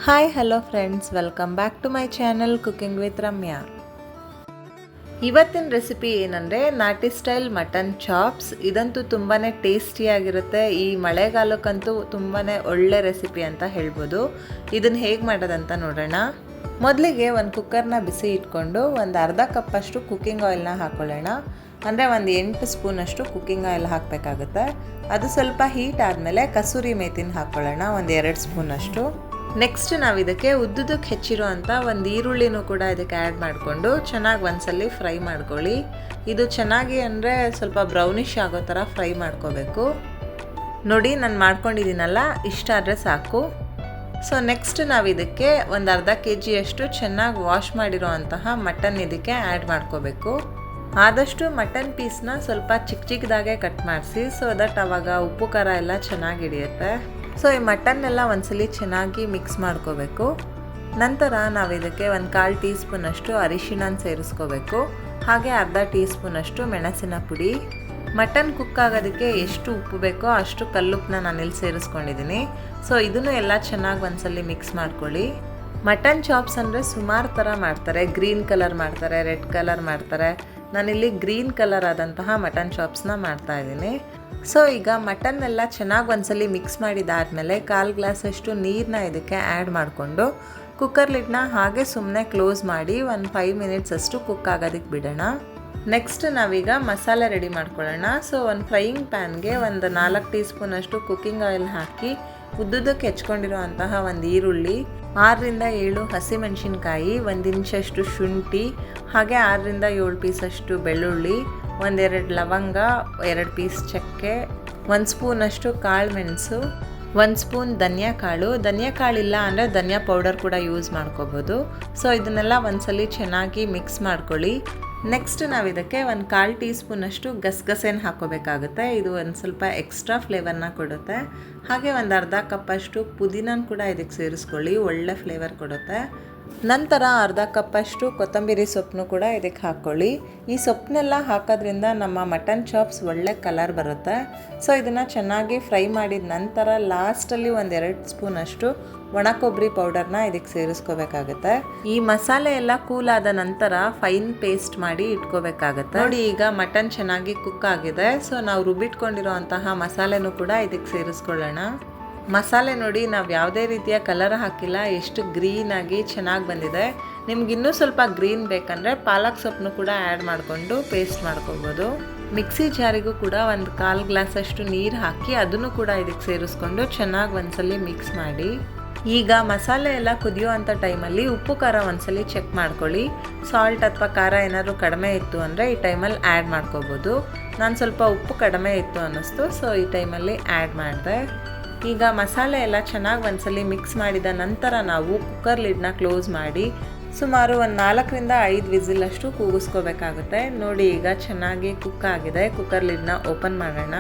Hi hello friends, welcome back to my channel cooking with Ramya. ಇವತ್ತಿನ recipe ಏನಂದರೆ ನಾಟಿ style mutton chops. ಇದಂತೂ ತುಂಬಾ ಟೇಸ್ಟಿಯಾಗಿರುತ್ತೆ. ಈ ಮಳೆಗಾಲಕ್ಕಂತೂ ತುಂಬಾ ಒಳ್ಳೆ ರೆಸಿಪಿ ಅಂತ ಹೇಳ್ಬೋದು. ಇದನ್ನು ಹೇಗೆ ಮಾಡೋದಂತ ನೋಡೋಣ. ಮೊದಲಿಗೆ ಒಂದು ಕುಕ್ಕರ್ನ ಬಿಸಿ ಇಟ್ಕೊಂಡು ಒಂದು ಅರ್ಧ ಕಪ್ಪಷ್ಟು ಕುಕ್ಕಿಂಗ್ ಆಯಿಲ್ನ ಹಾಕ್ಕೊಳ್ಳೋಣ. ಅಂದರೆ ಒಂದು 8 ಸ್ಪೂನಷ್ಟು ಕುಕ್ಕಿಂಗ್ ಆಯಿಲ್ ಹಾಕಬೇಕಾಗುತ್ತೆ. ಅದು ಸ್ವಲ್ಪ ಹೀಟ್ ಆದಮೇಲೆ ಕಸೂರಿ ಮೇಥಿನ ಹಾಕ್ಕೊಳ್ಳೋಣ, ಒಂದು 2 ಸ್ಪೂನಷ್ಟು. ನೆಕ್ಸ್ಟ್ ನಾವು ಇದಕ್ಕೆ ಉದ್ದುದಕ್ಕೆ ಹೆಚ್ಚಿರೋ ಅಂಥ ಒಂದು ಈರುಳ್ಳಿನೂ ಕೂಡ ಇದಕ್ಕೆ ಆ್ಯಡ್ ಮಾಡಿಕೊಂಡು ಚೆನ್ನಾಗಿ ಒಂದ್ಸಲಿ ಫ್ರೈ ಮಾಡ್ಕೊಳ್ಳಿ. ಇದು ಚೆನ್ನಾಗಿ ಅಂದರೆ ಸ್ವಲ್ಪ ಬ್ರೌನಿಷ್ ಆಗೋ ಥರ ಫ್ರೈ ಮಾಡ್ಕೋಬೇಕು. ನೋಡಿ, ನಾನು ಮಾಡ್ಕೊಂಡಿದ್ದೀನಲ್ಲ, ಇಷ್ಟ ಆದರೆ ಸಾಕು. ಸೊ ನೆಕ್ಸ್ಟ್ ನಾವು ಇದಕ್ಕೆ ಒಂದು ಅರ್ಧ kg ಚೆನ್ನಾಗಿ ವಾಶ್ ಮಾಡಿರೋ ಅಂತಹ ಮಟನ್ ಇದಕ್ಕೆ ಆ್ಯಡ್ ಮಾಡ್ಕೋಬೇಕು. ಆದಷ್ಟು ಮಟನ್ ಪೀಸ್ನ ಸ್ವಲ್ಪ ಚಿಕ್ಕದಾಗೆ ಕಟ್ ಮಾಡಿಸಿ, ಸೊ ದಟ್ ಆವಾಗ ಉಪ್ಪು ಖಾರ ಎಲ್ಲ ಚೆನ್ನಾಗಿ ಹಿಡಿಯುತ್ತೆ. ಸೊ ಈ ಮಟನ್ನೆಲ್ಲ ಒಂದ್ಸಲಿ ಚೆನ್ನಾಗಿ ಮಿಕ್ಸ್ ಮಾಡ್ಕೋಬೇಕು. ನಂತರ ನಾವು ಇದಕ್ಕೆ ಒಂದು 1/4 ಟೀ ಸ್ಪೂನಷ್ಟು ಅರಿಶಿನ ಸೇರಿಸ್ಕೋಬೇಕು. ಹಾಗೆ ಅರ್ಧ ಟೀ ಸ್ಪೂನಷ್ಟು ಮೆಣಸಿನ ಪುಡಿ. ಮಟನ್ ಕುಕ್ ಆಗೋದಕ್ಕೆ ಎಷ್ಟು ಉಪ್ಪು ಬೇಕೋ ಅಷ್ಟು ಕಲ್ಲುಪ್ಪನ್ನ ನಾನಿಲ್ಲಿ ಸೇರಿಸ್ಕೊಂಡಿದ್ದೀನಿ. ಸೊ ಇದನ್ನು ಎಲ್ಲ ಚೆನ್ನಾಗಿ ಒಂದ್ಸಲಿ ಮಿಕ್ಸ್ ಮಾಡ್ಕೊಳ್ಳಿ. ಮಟನ್ ಚಾಪ್ಸ್ ಅಂದರೆ ಸುಮಾರು ಥರ ಮಾಡ್ತಾರೆ. ಗ್ರೀನ್ ಕಲರ್ ಮಾಡ್ತಾರೆ, ರೆಡ್ ಕಲರ್ ಮಾಡ್ತಾರೆ. ನಾನಿಲ್ಲಿ ಗ್ರೀನ್ ಕಲರ್ ಆದಂತಹ ಮಟನ್ ಚಾಪ್ಸ್ನ ಮಾಡ್ತಾಯಿದ್ದೀನಿ. ಸೊ ಈಗ ಮಟನ್ನೆಲ್ಲ ಚೆನ್ನಾಗಿ ಒಂದ್ಸಲಿ ಮಿಕ್ಸ್ ಮಾಡಿದಾದಮೇಲೆ 1/4 ಗ್ಲಾಸಷ್ಟು ನೀರನ್ನ ಇದಕ್ಕೆ ಆ್ಯಡ್ ಮಾಡಿಕೊಂಡು ಕುಕ್ಕರ್ ಲಿಡ್ನ ಹಾಗೆ ಸುಮ್ಮನೆ ಕ್ಲೋಸ್ ಮಾಡಿ ಒಂದು 5 ಮಿನಿಟ್ಸ್ ಅಷ್ಟು ಕುಕ್ ಆಗೋದಕ್ಕೆ ಬಿಡೋಣ. ನೆಕ್ಸ್ಟ್ ನಾವೀಗ ಮಸಾಲೆ ರೆಡಿ ಮಾಡ್ಕೊಳ್ಳೋಣ. ಸೊ ಒಂದು ಫ್ರೈಯಿಂಗ್ ಪ್ಯಾನ್ಗೆ ಒಂದು 4 ಟೀ ಸ್ಪೂನಷ್ಟು ಕುಕ್ಕಿಂಗ್ ಆಯಿಲ್ ಹಾಕಿ ಉದ್ದುದಕ್ಕೆ ಹೆಚ್ಕೊಂಡಿರೋ ಅಂತಹ ಒಂದು ಈರುಳ್ಳಿ, 6ರಿಂದ 7 ಹಸಿಮೆಣಸಿನ್ಕಾಯಿ, 1 ಇಂಚಷ್ಟು ಶುಂಠಿ, ಹಾಗೆ 6ರಿಂದ 7 ಪೀಸಷ್ಟು ಬೆಳ್ಳುಳ್ಳಿ, 1-2 ಲವಂಗ, 2 ಪೀಸ್ ಚಕ್ಕೆ, 1 ಸ್ಪೂನಷ್ಟು ಕಾಳು ಮೆಣಸು, 1 ಸ್ಪೂನ್ ಧನಿಯಾ ಕಾಳು ಇಲ್ಲ ಅಂದರೆ ಧನಿಯಾ ಪೌಡರ್ ಕೂಡ ಯೂಸ್ ಮಾಡ್ಕೋಬೋದು. ಸೊ ಇದನ್ನೆಲ್ಲ ಒಂದ್ಸಲಿ ಚೆನ್ನಾಗಿ ಮಿಕ್ಸ್ ಮಾಡ್ಕೊಳ್ಳಿ. ನೆಕ್ಸ್ಟ್ ನಾವು ಇದಕ್ಕೆ ಒಂದು 1/4 ಟೀ ಸ್ಪೂನಷ್ಟು ಗಸಗಸೆನ ಹಾಕೋಬೇಕಾಗುತ್ತೆ. ಇದು ಒಂದು ಸ್ವಲ್ಪ ಎಕ್ಸ್ಟ್ರಾ ಫ್ಲೇವರ್ನ ಕೊಡುತ್ತೆ. ಹಾಗೆ ಒಂದು ಅರ್ಧ ಕಪ್ಪಷ್ಟು ಪುದೀನನ ಕೂಡ ಇದಕ್ಕೆ ಸೇರಿಸ್ಕೊಳ್ಳಿ, ಒಳ್ಳೆ ಫ್ಲೇವರ್ ಕೊಡುತ್ತೆ. ನಂತರ ಅರ್ಧ ಕಪ್ಪಷ್ಟು ಕೊತ್ತಂಬರಿ ಸೊಪ್ಪನ್ನು ಕೂಡ ಇದಕ್ಕೆ ಹಾಕ್ಕೊಳ್ಳಿ. ಈ ಸೊಪ್ಪನ್ನೆಲ್ಲ ಹಾಕೋದ್ರಿಂದ ನಮ್ಮ ಮಟನ್ ಚಾಪ್ಸ್ ಒಳ್ಳೆ ಕಲರ್ ಬರುತ್ತೆ. ಸೊ ಇದನ್ನು ಚೆನ್ನಾಗಿ ಫ್ರೈ ಮಾಡಿದ ನಂತರ ಲಾಸ್ಟಲ್ಲಿ 1-2 ಸ್ಪೂನಷ್ಟು ಒಣ ಕೊಬ್ಬರಿ ಪೌಡರ್ನ ಇದಕ್ಕೆ ಸೇರಿಸ್ಕೋಬೇಕಾಗತ್ತೆ. ಈ ಮಸಾಲೆ ಎಲ್ಲ ಕೂಲ್ ಆದ ನಂತರ ಫೈನ್ ಪೇಸ್ಟ್ ಮಾಡಿ ಇಟ್ಕೋಬೇಕಾಗತ್ತೆ. ನೋಡಿ, ಈಗ ಮಟನ್ ಚೆನ್ನಾಗಿ ಕುಕ್ ಆಗಿದೆ. ಸೊ ನಾವು ರುಬ್ಬಿಟ್ಕೊಂಡಿರೋ ಅಂತಹ ಮಸಾಲೆನೂ ಕೂಡ ಇದಕ್ಕೆ ಸೇರಿಸ್ಕೊಳ್ಳೋಣ. ಮಸಾಲೆ ನೋಡಿ, ನಾವು ಯಾವುದೇ ರೀತಿಯ ಕಲರ್ ಹಾಕಿಲ್ಲ, ಎಷ್ಟು ಗ್ರೀನಾಗಿ ಚೆನ್ನಾಗಿ ಬಂದಿದೆ. ನಿಮ್ಗೆ ಇನ್ನೂ ಸ್ವಲ್ಪ ಗ್ರೀನ್ ಬೇಕಂದರೆ ಪಾಲಕ್ ಸೊಪ್ಪನ್ನು ಕೂಡ ಆ್ಯಡ್ ಮಾಡಿಕೊಂಡು ಪೇಸ್ಟ್ ಮಾಡ್ಕೋಬೋದು. ಮಿಕ್ಸಿ ಜಾರಿಗೂ ಕೂಡ ಒಂದು 1/4 ಗ್ಲಾಸಷ್ಟು ನೀರು ಹಾಕಿ ಅದನ್ನು ಕೂಡ ಇದಕ್ಕೆ ಸೇರಿಸ್ಕೊಂಡು ಚೆನ್ನಾಗಿ ಒಂದ್ಸಲಿ ಮಿಕ್ಸ್ ಮಾಡಿ. ಈಗ ಮಸಾಲೆ ಎಲ್ಲ ಕುದಿಯೋ ಅಂಥ ಟೈಮಲ್ಲಿ ಉಪ್ಪು ಖಾರ ಒಂದ್ಸಲಿ ಚೆಕ್ ಮಾಡ್ಕೊಳ್ಳಿ. ಸಾಲ್ಟ್ ಅಥವಾ ಖಾರ ಏನಾದರೂ ಕಡಿಮೆ ಇತ್ತು ಅಂದರೆ ಈ ಟೈಮಲ್ಲಿ ಆ್ಯಡ್ ಮಾಡ್ಕೋಬೋದು. ನಾನು ಸ್ವಲ್ಪ ಉಪ್ಪು ಕಡಿಮೆ ಇತ್ತು ಅನ್ನಿಸ್ತು, ಸೊ ಈ ಟೈಮಲ್ಲಿ ಆ್ಯಡ್ ಮಾಡಿದೆ. ಈಗ ಮಸಾಲೆ ಎಲ್ಲ ಚೆನ್ನಾಗಿ ಒಂದ್ಸಲಿ ಮಿಕ್ಸ್ ಮಾಡಿದ ನಂತರ ನಾವು ಕುಕ್ಕರ್ ಲಿಡ್ನ ಕ್ಲೋಸ್ ಮಾಡಿ ಸುಮಾರು ಒಂದು 4ರಿಂದ 5 ವಿಸಿಲಷ್ಟು ಕೂಗಿಸ್ಕೋಬೇಕಾಗುತ್ತೆ. ನೋಡಿ, ಈಗ ಚೆನ್ನಾಗಿ ಕುಕ್ ಆಗಿದೆ. ಕುಕ್ಕರ್ ಲಿಡ್ನ ಓಪನ್ ಮಾಡೋಣ.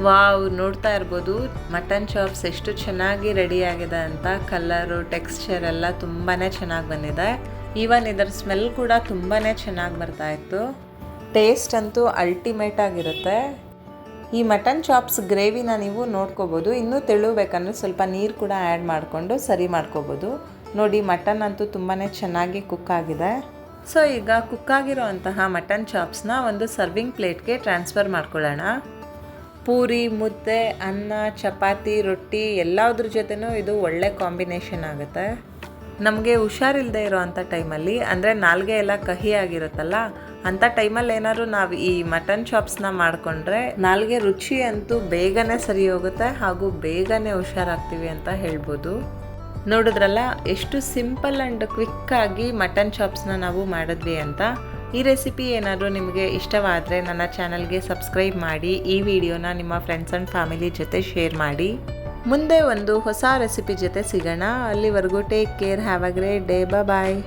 ವಾವ್, ನೋಡ್ತಾ ಇರ್ಬೋದು ಮಟನ್ ಚಾಪ್ಸ್ ಎಷ್ಟು ಚೆನ್ನಾಗಿ ರೆಡಿಯಾಗಿದೆ ಅಂತ. ಕಲರು, ಟೆಕ್ಸ್ಚರ್ ಎಲ್ಲ ತುಂಬಾ ಚೆನ್ನಾಗಿ ಬಂದಿದೆ. ಈವನ್ ಇದರ ಸ್ಮೆಲ್ ಕೂಡ ತುಂಬಾ ಚೆನ್ನಾಗಿ ಬರ್ತಾಯಿತ್ತು. ಟೇಸ್ಟ್ ಅಂತೂ ಅಲ್ಟಿಮೇಟ್ ಆಗಿರುತ್ತೆ. ಈ ಮಟನ್ ಚಾಪ್ಸ್ ಗ್ರೇವಿನ ನೀವು ನೋಡ್ಕೋಬೋದು. ಇನ್ನೂ ತೆಳುಬೇಕಂದ್ರೆ ಸ್ವಲ್ಪ ನೀರು ಕೂಡ ಆ್ಯಡ್ ಮಾಡಿಕೊಂಡು ಸರಿ ಮಾಡ್ಕೋಬೋದು. ನೋಡಿ, ಮಟನ್ ಅಂತೂ ತುಂಬಾ ಚೆನ್ನಾಗಿ ಕುಕ್ ಆಗಿದೆ. ಸೊ ಈಗ ಕುಕ್ಕಾಗಿರೋ ಅಂತಹ ಮಟನ್ ಚಾಪ್ಸ್ನ ಒಂದು ಸರ್ವಿಂಗ್ ಪ್ಲೇಟ್ಗೆ ಟ್ರಾನ್ಸ್ಫರ್ ಮಾಡ್ಕೊಳ್ಳೋಣ. ಪೂರಿ, ಮುದ್ದೆ, ಅನ್ನ, ಚಪಾತಿ, ರೊಟ್ಟಿ ಎಲ್ಲದ್ರ ಜೊತೆನೂ ಇದು ಒಳ್ಳೆ ಕಾಂಬಿನೇಷನ್ ಆಗುತ್ತೆ. ನಮಗೆ ಹುಷಾರಿಲ್ಲದೆ ಇರೋ ಅಂಥ ಟೈಮಲ್ಲಿ, ಅಂದರೆ ನಾಲ್ಗೆ ಎಲ್ಲ ಕಹಿ ಆಗಿರುತ್ತಲ್ಲ, ಅಂಥ ಟೈಮಲ್ಲಿ ಏನಾದ್ರು ನಾವು ಈ ಮಟನ್ ಚಾಪ್ಸ್ನ ಮಾಡಿಕೊಂಡ್ರೆ ನಾಲ್ಗೆ ರುಚಿ ಅಂತೂ ಬೇಗನೆ ಸರಿ ಹೋಗುತ್ತೆ, ಹಾಗೂ ಬೇಗನೆ ಹುಷಾರಾಗ್ತೀವಿ ಅಂತ ಹೇಳ್ಬೋದು. ನೋಡಿದ್ರಲ್ಲ ಎಷ್ಟು ಸಿಂಪಲ್ ಆ್ಯಂಡ್ ಕ್ವಿಕ್ಕಾಗಿ ಮಟನ್ ಚಾಪ್ಸ್ನ ನಾವು ಮಾಡಿದ್ವಿ ಅಂತ. ಈ ರೆಸಿಪಿ ಏನಾದರೂ ನಿಮಗೆ ಇಷ್ಟವಾದರೆ ನನ್ನ ಚಾನಲ್ಗೆ ಸಬ್ಸ್ಕ್ರೈಬ್ ಮಾಡಿ, ಈ ವಿಡಿಯೋನ ನಿಮ್ಮ ಫ್ರೆಂಡ್ಸ್ ಆ್ಯಂಡ್ ಫ್ಯಾಮಿಲಿ ಜೊತೆ ಶೇರ್ ಮಾಡಿ. ಮುಂದೆ ಒಂದು ಹೊಸ ರೆಸಿಪಿ ಜೊತೆ ಸಿಗೋಣ. ಅಲ್ಲಿವರೆಗೂ take care, have a great day, bye.